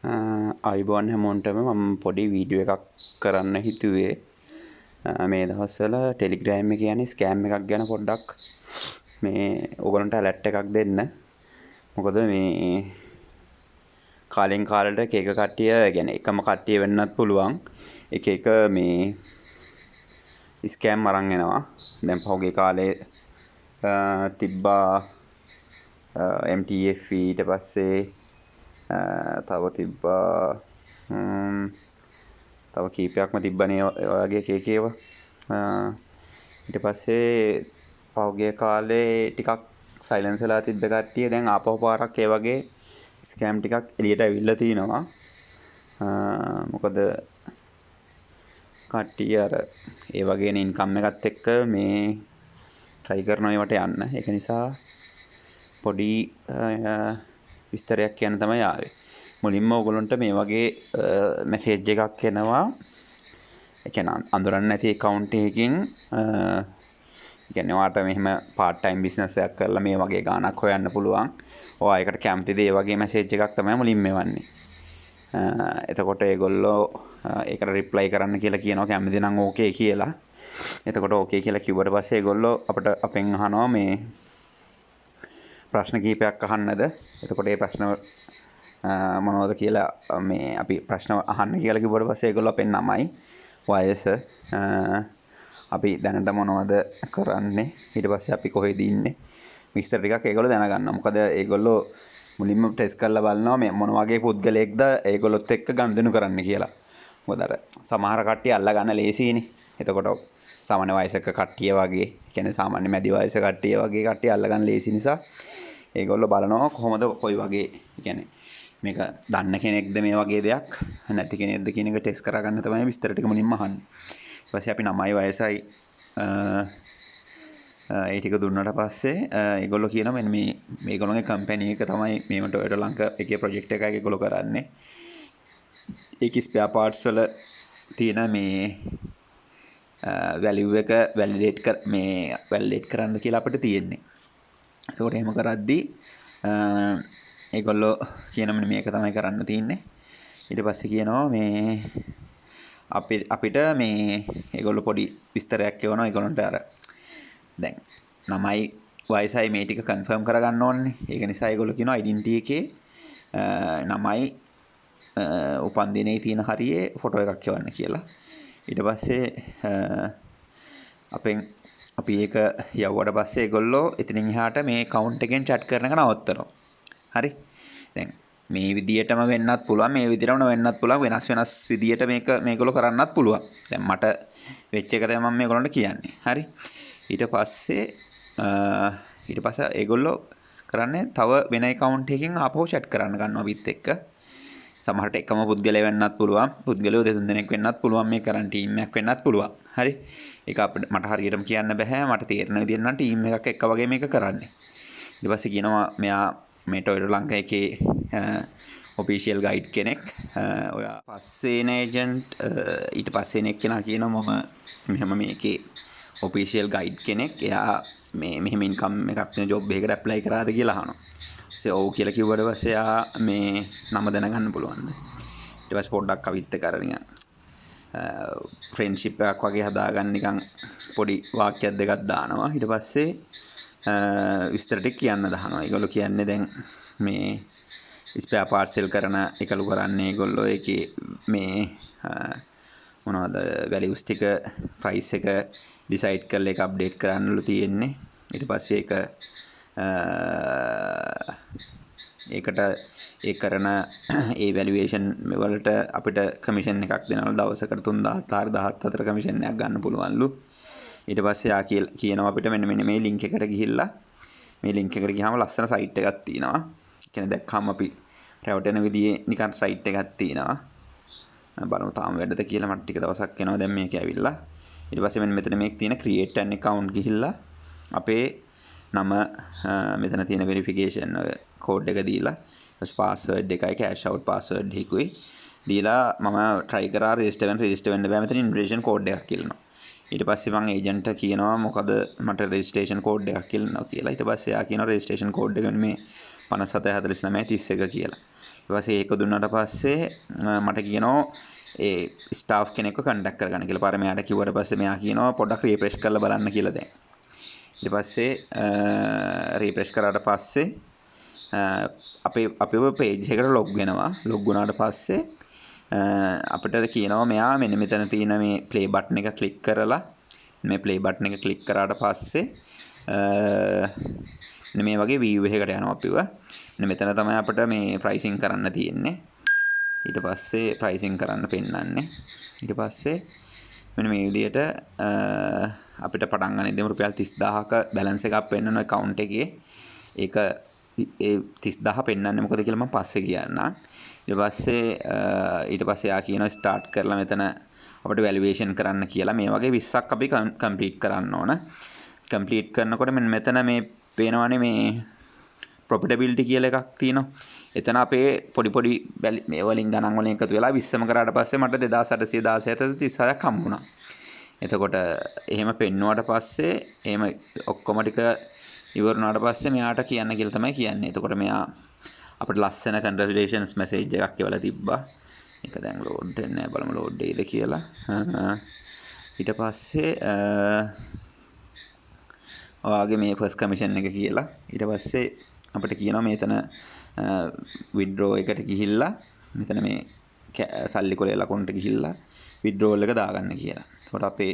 අයිබෝන් හැමෝන්ටම මම පොඩි වීඩියෝ එකක් කරන්න හිතුවේ. මේ දවස්වල ටෙලිග්‍රෑම් එකේ යන ස්කෑම් එකක් ගැන පොඩ්ඩක් මේ ඕගොල්ලන්ට ඇලර්ට් එකක් දෙන්න. මොකද මේ කාලෙන් කාලට එක එක කට්ටිය يعني එකම කට්ටිය වෙන්නත් පුළුවන්. එක එක මේ ස්කෑම් අරන් එනවා. දැන් පහුගිය කාලේ තිබ්බා MTF ඊට පස්සේ තව තිබ්බා තව කීපයක්ම තිබ්බනේ ඔයගේ එක ඒවා. ඊට පස්සේ පහුගිය කාලේ ටිකක් සයිලන්ස් වෙලා තිබ්බ කට්ටිය දැන් ආපහු පාරක් ඒ වගේ ස්කෑම් ටිකක් එළියට ඇවිල්ලා තිනවා. මොකද කට්ටිය අර ඒ වගේ ඉන්කම් එකත් එක්ක මේ try කරනවා ඒවට යන්න. ඒක නිසා පොඩි විස්තරයක් කියන්න තමයි ආවේ. මුලින්ම ඔයගොල්ලන්ට මේ වගේ මැසේජ් එකක් එනවා. ඒ කියන්නේ අඳුරන්නේ නැති account එකකින් කියන්නේ ඔයාට මෙහෙම part time business එකක් කරලා මේ වගේ ගාණක් හොයන්න පුළුවන්. ඔයා ඒකට කැමතිද? ඒ වගේ මැසේජ් එකක් තමයි මුලින්ම එවන්නේ. එතකොට ඒගොල්ලෝ ඒකට රිප්ලයි කරන්න කියලා කියනවා කැමති නම් ඕකේ කියලා. එතකොට ඕකේ කියලා කිව්වට පස්සේ ඒගොල්ලෝ අපෙන් අහනවා මේ ප්‍රශ්න කීපයක් අහන්නද? එතකොට ඒ ප්‍රශ්න මොනවද කියලා මේ අපි ප්‍රශ්න අහන්න කියලා කිව්වට පස්සේ ඒගොල්ලෝ අපෙන් නමයි, වයස, අපි දැනට මොනවද කරන්නේ, ඊට පස්සේ අපි කොහෙද ඉන්නේ, විස්තර ටිකක් ඒගොල්ලෝ දැනගන්නවා. මොකද ඒගොල්ලෝ මුලින්ම ටෙස්ට් කරලා බලනවා මේ මොන වගේ පුද්ගලයෙක්ද ඒගොල්ලොත් එක්ක ගනුදෙනු කරන්න කියලා. මොකද අර සමහර කට්ටිය අල්ලා ගන්න ලේසියිනේ. එතකොට සාමාන්‍ය වයසක කට්ටිය වගේ, කියන්නේ සාමාන්‍ය මැදි වයස කට්ටිය වගේ කට්ටිය අල්ලා ගන්න ලේසි නිසා ඒගොල්ලෝ බලනවා කොහොමද කොයි වගේ, කියන්නේ මේක දන්න කෙනෙක්ද මේ වගේ දෙයක් නැති කෙනෙක්ද කියන එක ටෙස්ට් කරගන්න තමයි විස්තර ටික මුලින්ම අහන්නේ. ඊට පස්සේ අපි නමයි වයසයි ඒ ටික දුන්නාට පස්සේ ඒගොල්ලෝ කියනවා මෙන්න මේගොල්ලෝගේ කම්පැනි එක තමයි මේ Toyota ලංකා එකේ ප්‍රොජෙක්ට් එකක් ඒගොල්ලෝ කරන්නේ. ඒකේ ස්පෙයා පාර්ට්ස් වල තියෙන මේ වැලියු එක වැලිඩේට් කරන්න කියලා අපිට තියෙන්නේ. ඒකට එහෙම කරද්දී ඒගොල්ලෝ කියනවා මේක තමයි කරන්න තියෙන්නේ. ඊට පස්සේ කියනවා මේ අපිට මේ ඒගොල්ලෝ පොඩි විස්තරයක් කියවනවා. ඒගොල්ලන්ට අර දැන් නමයි වයසයි මේ ටික කන්ෆර්ම් කරගන්න ඕනේ. ඒක නිසා ඒගොල්ලෝ කියනවා ඩෙන්ටිටි එකේ නමයි උපන් දිනේ තියෙන හරියේ ෆොටෝ එකක් කියවන්න කියලා. ඊට පස්සේ අපි ඒක යවුවට පස්සේ ඒගොල්ලෝ එතනින් එහාට මේ account එකෙන් chat කරන එක නවත්තනවා. හරි. දැන් මේ විදියටම වෙන්නත් පුළුවන්, මේ විදියටම වෙන්නත් පුළුවන්, වෙනස් විදියට මේගොල්ලෝ කරන්නත් පුළුවන්. දැන් මට වෙච්ච එක තමයි මම මේගොල්ලන්ට කියන්නේ. හරි. ඊට පස්සේ ඒගොල්ලෝ කරන්නේ තව වෙන account එකකින් ආපහු chat කරන්න ගන්නවා අපිත් එක්ක. සමහරට එකම පුද්ගලයා වෙන්නත් පුළුවන්, පුද්ගලයෝ දෙතුන් දෙනෙක් වෙන්නත් පුළුවන්, මේ කරන් ටීම් එකක් වෙන්නත් පුළුවන්. හරි. ඒක මට හරියටම කියන්න බෑ. මට තේරෙන විදිහෙන් නම් ටීම් එකක් එක්ක වගේ මේක කරන්නේ. ඊට පස්සේ කියනවා මෙයා මේ Toyota ලංකා එකේ ඔෆිෂියල් ගයිඩ් කෙනෙක්. ඔයා පස්සේ එන ඒජන්ට් ඊට පස්සේ එන එක්කෙනා කියනවා මම මෙහෙම මේකේ ඔෆිෂියල් ගයිඩ් කෙනෙක්. එයා මේ මෙහෙම ඉන්කම් එකක් තියෙන ජොබ් එකකට ඇප්ලයි කරාද කියලා අහනවා. ඔව් කියලා කිව්වට පස්සේ යා මේ නම දැනගන්න පුළුවන්ද? ඊට පස්සේ පොඩ්ඩක් අවිත් එක්ක අර නිකන් ෆ්‍රෙන්ඩ්ෂිප් එකක් වගේ හදාගන්න නිකන් පොඩි වාක්‍යයක් දෙකක් දානවා. ඊට පස්සේ විස්තර ටික කියන්න දානවා. ඒගොල්ලෝ කියන්නේ දැන් මේ ස්පෙයා පාර්සල් කරන එකලු කරන්නේ ඒගොල්ලෝ ඒකේ මේ මොනවද වැලියුස් ටික ප්‍රයිස් එක ඩිසයිඩ් කරලා ඒක අප්ඩේට් කරන්නලු තියෙන්නේ. ඊට පස්සේ ඒකට ඒ කරන ඒ වැලියුේෂන් වලට අපිට කමිෂන් එකක් දෙනවා. දවසකට 3000 17 කමිෂන් එකක් ගන්න පුළුවන්ලු. ඊට පස්සේ යා කියනවා අපිට මෙන්න මේ ලින්ක් එකට ගිහිල්ලා මේ ලින්ක් එකට ගියාම ලස්සන සයිට් එකක් තියෙනවා. කියන්නේ දැක්කම අපි රැවටෙන විදිහේ නිකන් සයිට් එකක් තියෙනවා. බලමු තාම වැඩද කියලා. මට ටික දවසක් යනවා දැන් මේක ඇවිල්ලා. ඊට පස්සේ මෙන්න මෙතන මේක තියෙන create an account ගිහිල්ලා අපේ නම මෙතන තියෙන වෙරිෆිකේෂන් කෝඩ් එක දීලා පාස්වර්ඩ් එකයි කෑෂ් අවුට් පාස්වර්ඩ් එකකුයි දීලා මම try කරා රෙජිස්ටර් වෙන්න බෑ. මෙතන ඉන්විටේෂන් කෝඩ් එකක් කියනවා. ඊට පස්සේ මම ඒජන්ට් කියනවා මොකද මට රෙජිස්ට්‍රේෂන් කෝඩ් එකක් කියලා. ඊට පස්සේ යා කියනවා රෙජිස්ට්‍රේෂන් කෝඩ් එක මේ 57 49 31 කියලා. ඊට පස්සේ ඒක දුන්නාට පස්සේ මට කියනවා ඒ ස්ටාෆ් කෙනෙක්ව කන්ටැක්ට් කරගන්න කියලා. පාර මෙයාට කිව්වට පස්සේ මෙයා කියනවා පොඩ්ඩක් රීෆ්‍රෙෂ් කරලා බලන්න කියලා දැන්. ඊට පස්සේ රීෆ්‍රෙෂ් කරාට පස්සේ අපේ පේජ් එකට ලොග් වෙනවා. ලොග් වුණාට පස්සේ අපිට කියනවා මෙයා මෙන්න මෙතන තියෙන මේ ප්ලේ බටන් එක ක්ලික් කරලා මේ ප්ලේ බටන් එක ක්ලික් කරාට පස්සේ මේ වගේ view එකකට යනවා අපිව. මෙතන තමයි අපිට මේ ප්‍රයිසින් කරන්න තියෙන්නේ. ඊට පස්සේ ප්‍රයිසින් කරන්න පෙන්නන්නේ. ඊට පස්සේ මෙන්න මේ විදිහට අපිට පටන් ගන්න ඉදීම රුපියල් 30000ක බැලන්ස් එකක් පෙන්වන account එකේ. ඒක ඒ 30000 පෙන්වන්නේ මොකද කියලා මම පස්සේ කියන්නම්. ඊට පස්සේ යා කියනවා ස්ටාර්ට් කරලා මෙතන අපිට වැලුවේෂන් කරන්න කියලා. මේ වගේ 20ක් අපි කම්ප්ලීට් කරන්න ඕන. කම්ප්ලීට් කරනකොට මෙතන මේ පේනවනේ මේ ප්‍රොෆිටබිලිටි කියලා එකක් තියෙනවා. එතන අපේ පොඩි මේ වලින් ගණන් වලින් එකතු වෙලා 20ම කරාට පස්සේ මට 2816 36ක් හම්බුණා. එතකොට එහෙම පෙන්නුවාට පස්සේ එහෙම ඔක්කොම ටික ඉවරුණාට පස්සේ මෙයාට කියන්න කියලා තමයි කියන්නේ. එතකොට මෙයා අපිට ලස්සන congratulations message එකක් එවලා තිබ්බා. ඒක දැන් load වෙන්නේ නැහැ. බලමු load වෙයිද කියලා. ඊට පස්සේ ඔයාගේ මේ first commission එක කියලා. ඊට පස්සේ අපිට කියනවා මෙතන withdraw එකට ගිහිල්ලා මෙතන මේ සල්ලි කොලේ ලකුණට ගිහිල්ලා withdrawal එක දාගන්න කියලා. එතකොට අපේ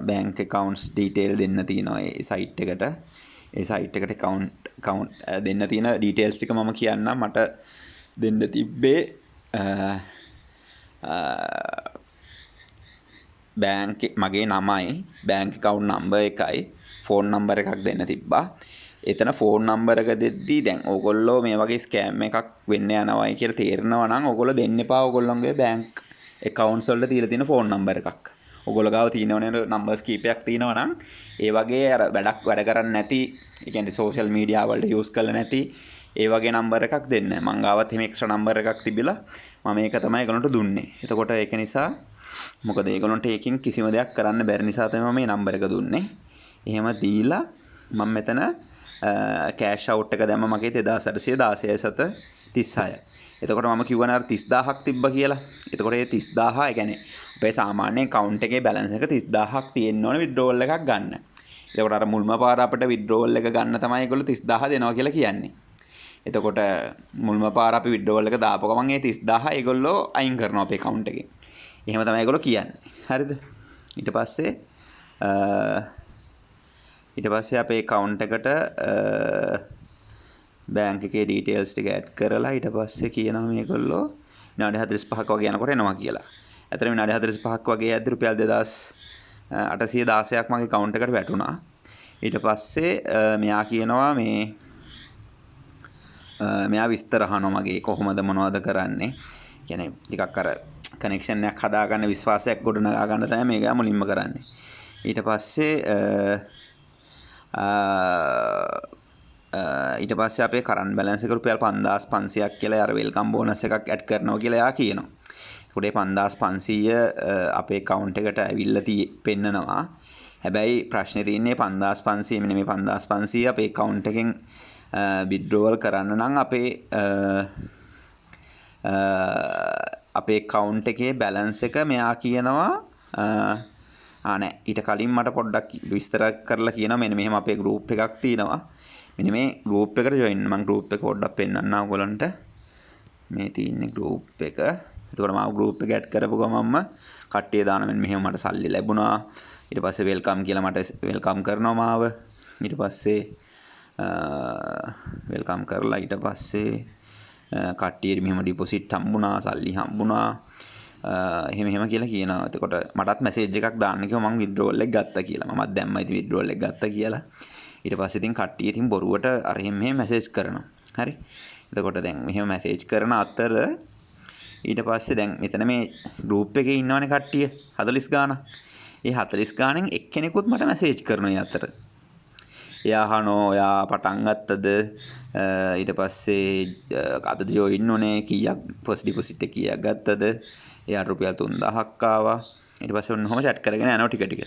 bank accounts detail දෙන්න තියෙනවා ඒ site එකට. ඒ site එකට account දෙන්න තියෙන details ටික මම කියන්නම්. මට දෙන්න තිබ්බේ මගේ නමයි bank account number එකයි phone number එකක් දෙන්න තිබ්බා. එතන phone number එක දෙද්දී දැන් ඕගොල්ලෝ මේ වගේ scam එකක් වෙන්න යනවායි කියලා තේරෙනවා නම් ඕගොල්ලෝ දෙන්න එපා ඕගොල්ලෝගේ bank accounts වල තියලා තියෙන phone number එකක්. ඔයගොල්ලෝ ගාව තියෙනවනේ නම්බර්ස් කීපයක් තියෙනවා නම් ඒ වගේ අර වැඩ කරන්නේ නැති, ඒ කියන්නේ සෝෂල් මීඩියා වලට යූස් කරලා නැති ඒ වගේ නම්බර් එකක් දෙන්න. මං ගාවත් එහෙම එක්ස්ට්‍රා නම්බර් එකක් තිබිලා මම ඒක තමයි ඒගොල්ලන්ට දුන්නේ. එතකොට ඒක නිසා මොකද ඒගොල්ලන්ට ඒකෙන් කිසිම දෙයක් කරන්න බැරි නිසා තමයි මම මේ නම්බර් එක දුන්නේ. එහෙම දීලා මම මෙතන කෑෂ් අවුට් එක දැම්ම මගේ 2816 එතකොට මම කිව්වනේ අර 30000ක් තිබ්බ කියලා. එතකොට ඒ 30000 ඒ කියන්නේ අපේ සාමාන්‍ය account එකේ balance එක 30000ක් තියෙන්න ඕනේ withdrawal එකක් ගන්න. එතකොට අර මුල්ම පාර අපිට withdrawal එක ගන්න තමයි ඒගොල්ලෝ 30000 දෙනවා කියලා කියන්නේ. එතකොට මුල්ම පාර අපි withdrawal එක දාපු ගමන් ඒ 30000 ඒගොල්ලෝ අයින් කරනවා අපේ account එකේ. එහෙම තමයි ඒගොල්ලෝ කියන්නේ. හරිද? ඊට පස්සේ අපේ account එකට බැංක් එකේ details ටික add කරලා ඊට පස්සේ කියනවා මේගොල්ලෝ විනාඩි 45ක් වගේ යනකොට එනවා කියලා. ඇත්තට විනාඩි 45ක් වගේ යද්දි රුපියල් 2816ක් මගේ account එකට වැටුණා. ඊට පස්සේ මෙයා කියනවා මෙයා විස්තර අහනවා මගේ කොහොමද මොනවද කරන්නේ. කියන්නේ ටිකක් අර කනෙක්ෂන් එකක් හදාගන්න විශ්වාසයක් ගොඩනගා ගන්න තමයි මේක මුලින්ම කරන්නේ. ඊට පස්සේ අපේ කරන්ට් බැලන්ස් එක රුපියල් 5500ක් කියලා අර වෙල්කම් බෝනස් එකක් ඇඩ් කරනවා කියලා එයා කියනවා. ඒකට 5500 අපේ account එකට ඇවිල්ලා පෙන්නනවා. හැබැයි ප්‍රශ්නේ තියෙන්නේ 5500 මෙන්න මේ 5500 අපේ account එකෙන් withdrawal කරන්න නම් අපේ account එකේ balance එක මෙයා කියනවා නෑ ඊට කලින් මට පොඩ්ඩක් විස්තර කරලා කියනවා මෙන්න මෙහෙම අපේ group එකක් තියෙනවා. මෙන්න මේ group එකට join මම group එක පොඩ්ඩක් පෙන්නන්නම් ඔයගොල්ලන්ට. මේ තියෙන්නේ group එක. එතකොට මම group එක add කරපු ගමන්ම කට්ටිය දාන මෙන්න මෙහෙම මට සල්ලි ලැබුණා. ඊට පස්සේ welcome කියලා මට welcome කරනවා මාව. ඊට පස්සේ welcome කරලා ඊට පස්සේ කට්ටියට මෙහෙම deposit හම්බුණා, සල්ලි හම්බුණා. එහෙම කියලා කියනවා. එතකොට මටත් මැසේජ් එකක් දාන්න කිව්වා මම withdrawal එක ගත්තා කියලා. මමත් දැම්මා ඉතින් withdrawal එක ගත්තා කියලා. ඊට පස්සේ ඉතින් කට්ටිය ඉතින් බොරුවට අර මෙහෙම මැසේජ් කරනවා. හරි. එතකොට දැන් මෙහෙම මැසේජ් කරන අතර ඊට පස්සේ දැන් මෙතන මේ group එකේ ඉන්නවනේ කට්ටිය 40 ගාණක්. ඒ 40 ගාණෙන් එක්කෙනෙකුත් මට මැසේජ් කරනවා ඒ අතර. එයා අහනවා ඔයා පටන් ගත්තද ඊට පස්සේ අදද ජොයින් උනේ කීයක් ෆස්ට් ඩිපොසිට් එක කීයක් ගත්තද එයාට රුපියල් 3000ක් ආවා ඊට පස්සේ ඔන්න ඔහොම chat කරගෙන යනවා ටික ටික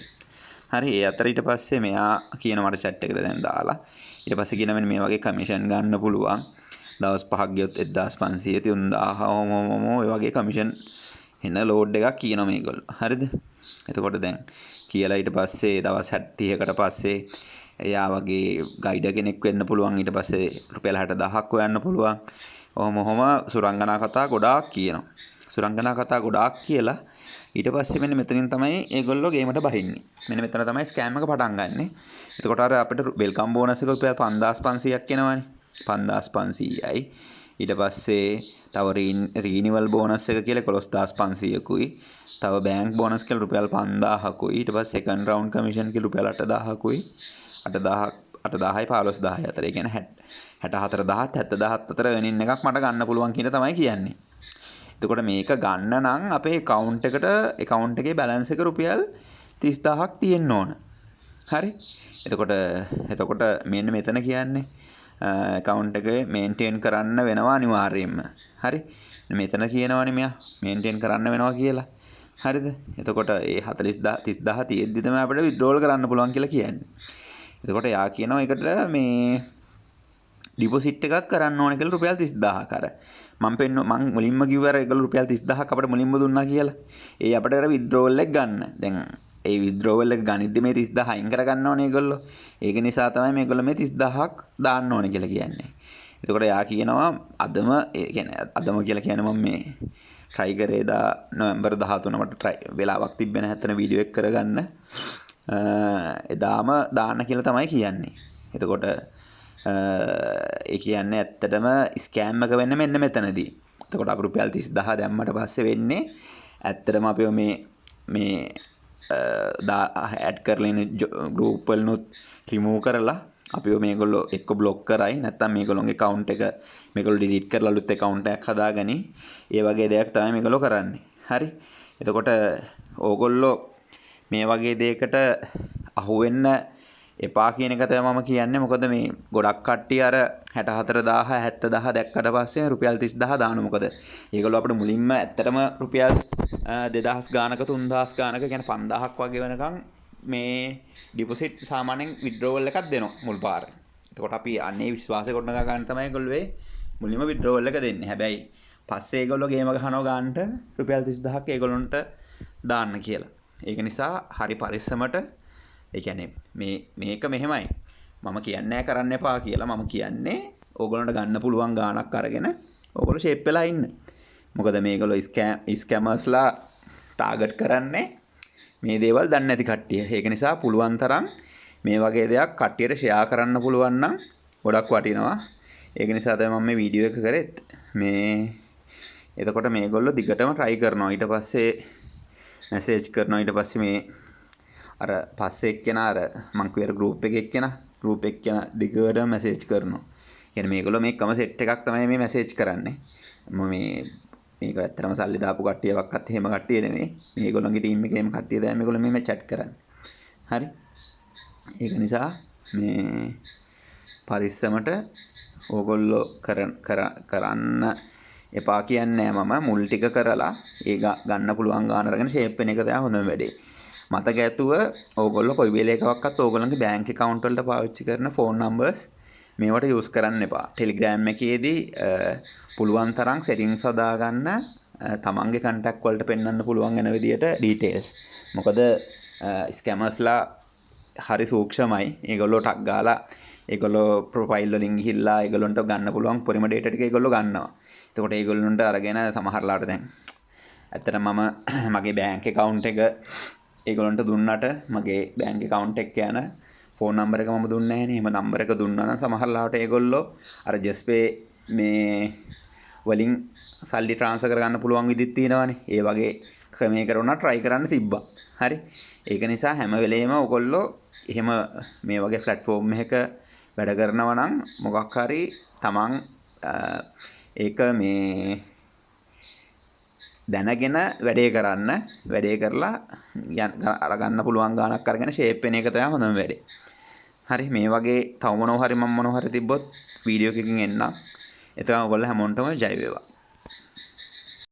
හරි ඒ අතර ඊට පස්සේ මෙයා කියන මට chat එකට දැන් දාලා ඊට පස්සේ කියන මෙන්න මේ වගේ කමිෂන් ගන්න පුළුවන් දවස් 5ක් ගියොත් 1500 3000 ඔය වගේ කමිෂන් එන ලෝඩ් එකක් කියනවා මේගොල්ලෝ හරිද එතකොට දැන් කියලා ඊට පස්සේ දවස් 30කට පස්සේ එයා වගේ ගයිඩර් කෙනෙක් වෙන්න පුළුවන් ඊට පස්සේ රුපියල් 60000ක් හොයන්න පුළුවන් ඔහොම සුරංගනා කතා ගොඩාක් කියනවා සුරංගනා කතා ගොඩාක් කියලා ඊට පස්සේ මෙන්න මෙතනින් තමයි ඒගොල්ලෝ ගේමට බහින්නේ. මෙන්න මෙතන තමයි ස්කෑම් එක පටන් ගන්නෙ. එතකොට අර අපිට වෙල්කම් බෝනස් එක රුපියල් 5500ක් එනවනේ. 5500යි. ඊට පස්සේ තව රීනිවල් බෝනස් එක කියලා 11500කුයි. තව බැංක් බෝනස් කියලා රුපියල් 5000කුයි. ඊට පස්සේ සෙකන්ඩ් රවුන්ඩ් කමිෂන් කියලා රුපියල් 8000කුයි. 8000යි 15000යි අතර. ඒ කියන්නේ 64000ත් 70000ත් අතර earning එකක් මට ගන්න පුළුවන් කියන තමයි කියන්නේ. එතකොට මේක ගන්න නම් අපේ account එකේ balance එක රුපියල් 30000ක් තියෙන්න ඕන. හරි? එතකොට මෙන්න මෙතන කියන්නේ account එක maintain කරන්න වෙනවා අනිවාර්යයෙන්ම. හරි? මෙතන කියනවනේ මෙයා maintain කරන්න වෙනවා කියලා. හරිද? එතකොට ඒ 30000 තියෙද්දි තමයි අපිට withdrawal කරන්න පුළුවන් කියලා කියන්නේ. එතකොට යා කියනවා ඒකට මේ ඩිපොසිට් එකක් කරන්න ඕනේ කියලා රුපියල් 30000ක් අර මම මුලින්ම කිව්වා අර ඒගොල්ලෝ රුපියල් 30000ක් අපිට මුලින්ම දුන්නා කියලා. ඒ අපිට අර විත්ඩ්‍රෝවල් එක ගන්න. දැන් ඒ විත්ඩ්‍රෝවල් එක ගනිද්දි මේ 30000 අයින් කර ගන්න ඕනේ ඒගොල්ලෝ. ඒක නිසා තමයි මේගොල්ලෝ මේ 30000ක් දාන්න ඕනේ කියලා කියන්නේ. එතකොට යා කියනවා අදම කියලා කියන්නේ මම මේ try කරේ නොවැම්බර් 13 මට try වෙලාවක් තිබ්බේ නැහැ අතන වීඩියෝ එක කරගන්න. එදාම දාන්න කියලා තමයි කියන්නේ. එතකොට ඒ කියන්නේ ඇත්තටම ස්කෑම් එක වෙන්නේ මෙන්න මෙතනදී. එතකොට අපි රුපියල් 30000 දැම්මට පස්සේ වෙන්නේ ඇත්තටම අපි මේ ඇඩ් කරලා ඉන්න ගෲප් වලනොත් රිමූව් කරලා අපි මේගොල්ලෝ එක්ක බ්ලොක් කරයි නැත්නම් මේගොල්ලෝගේ account එක මේගොල්ලෝ delete කරලා අලුත් account එකක් හදාගනි. ඒ වගේ දෙයක් තමයි මේගොල්ලෝ කරන්නේ. හරි? එතකොට ඕගොල්ලෝ මේ වගේ දෙයකට අහු වෙන්න එපා කියන එක තමයි මම කියන්නේ. මොකද මේ ගොඩක් කට්ටිය අර 64000 70000 දැක්කට පස්සේ රුපියල් 30000 දානවා. මොකද ඒගොල්ලෝ අපිට මුලින්ම ඇත්තටම රුපියල් 2000 ගානක 3000 ගානක කියන්නේ 5000ක් වගේ වෙනකන් මේ ඩිපොසිට් සාමාන්‍යයෙන් විත්ඩ්‍රෝවල් එකක් දෙනවා මුල් පාර. එතකොට අපි අන්නේ විශ්වාසය ගොඩනගා ගන්න තමයි ඒගොල්ලෝ මුලින්ම විත්ඩ්‍රෝවල් එක දෙන්නේ. හැබැයි පස්සේ ඒගොල්ලෝ ගේම ගහනවා ගන්නට රුපියල් 30000ක් ඒගොල්ලොන්ට දාන්න කියලා. ඒක නිසා හරි පරිස්සමට ඒ කියන්නේ මේක මෙහෙමයි. මම කියන්නේ කරන්න එපා කියලා. මම කියන්නේ ඕගොල්ලන්ට ගන්න පුළුවන් ගාණක් අරගෙන ඕගොල්ලෝ ෂේප් වෙලා ඉන්න. මොකද මේගොල්ලෝ ස්කැමර්ස්ලා ටාගට් කරන්නේ මේ දේවල් දන්නේ නැති කට්ටිය. ඒක නිසා පුළුවන් තරම් මේ වගේ දෙයක් කට්ටියට ෂෙයා කරන්න පුළුවන් නම් ගොඩක් වටිනවා. ඒක නිසා තමයි මම මේ වීඩියෝ එක කරෙත්. එතකොට මේගොල්ලෝ දිගටම try කරනවා. ඊට පස්සේ මැසේජ් කරනවා. ඊට පස්සේ මේ අර පස්සේ එක්කෙනා අර මං කිව්ව ගෲප් එකේ එක්කෙනා දිගට මැසේජ් කරනවා. කියන්නේ මේගොල්ලෝ මේකම සෙට් එකක් තමයි මේ මැසේජ් කරන්නේ. මේක ඇත්තටම සල්ලි දාපු කට්ටියවක්වත් එහෙම කට්ටිය නෙමෙයි. මේගොල්ලන්ගේ ටීම් එකේම කට්ටිය තමයි මේගොල්ලෝ මේ chat කරන්නේ. හරි? ඒක නිසා මේ පරිස්සමට ඕගොල්ලෝ කරන්න එපා කියන්නේ මම මුල් ටික කරලා ඒ ගන්න පුළුවන් ගාන අරගෙන ෂේප් වෙන එක තමයි හොඳම වැඩේ. මතක ඇතුව ඕගොල්ලෝ කොයි වෙලේකවත් ඕගොල්ලන්ගේ බැංක් account වලට පාවිච්චි කරන phone numbers මේවට use කරන්න එපා. Telegram එකේදී පුළුවන් තරම් settings හදාගන්න තමන්ගේ contact වලට පෙන්වන්න පුළුවන් වෙන විදියට details. මොකද scammers-ලා හරි සූක්ෂමයි. ඒගොල්ලෝ ටක් ගාලා ඒගොල්ලෝ profile වලින් ගිහිල්ලා ඒගොල්ලන්ට ගන්න පුළුවන් පරිම data ටික ඒගොල්ලෝ ගන්නවා. එතකොට ඒගොල්ලන්ට අරගෙන සමහරලාට දැන් ඇත්තට මම මගේ බැංක් account එක ඒගොල්ලන්ට දුන්නට මගේ බැංක් account එක යන ෆෝන් නම්බර් එක මම දුන්නේ නැහැ නේ. එහෙම නම්බර් එක දුන්නා නම් සමහරලාට ඒගොල්ලෝ අර ජස්පේ මේ වලින් සල්ලි ට්‍රාන්ස්ෆර් කරගන්න පුළුවන් විදිහක් තියෙනවානේ. ඒ වගේ ක්‍රමයකට උනා try කරන්න තිබ්බා. හරි? ඒක නිසා හැම වෙලේම ඔයගොල්ලෝ එහෙම මේ වගේ platform එකක වැඩ කරනවා නම් මොකක් හරි තමන් ඒක මේ දැනගෙන වැඩේ කරලා අරගන්න පුළුවන් ගාණක් අරගෙන ෂේප් වෙන එක තමයි හොඳම වැඩේ. හරි මේ වගේ තව මොනවා හරි තිබ්බොත් වීඩියෝ එකකින් එන්නම්. එතකොට ඔයගොල්ලෝ හැමෝටම ජය වේවා.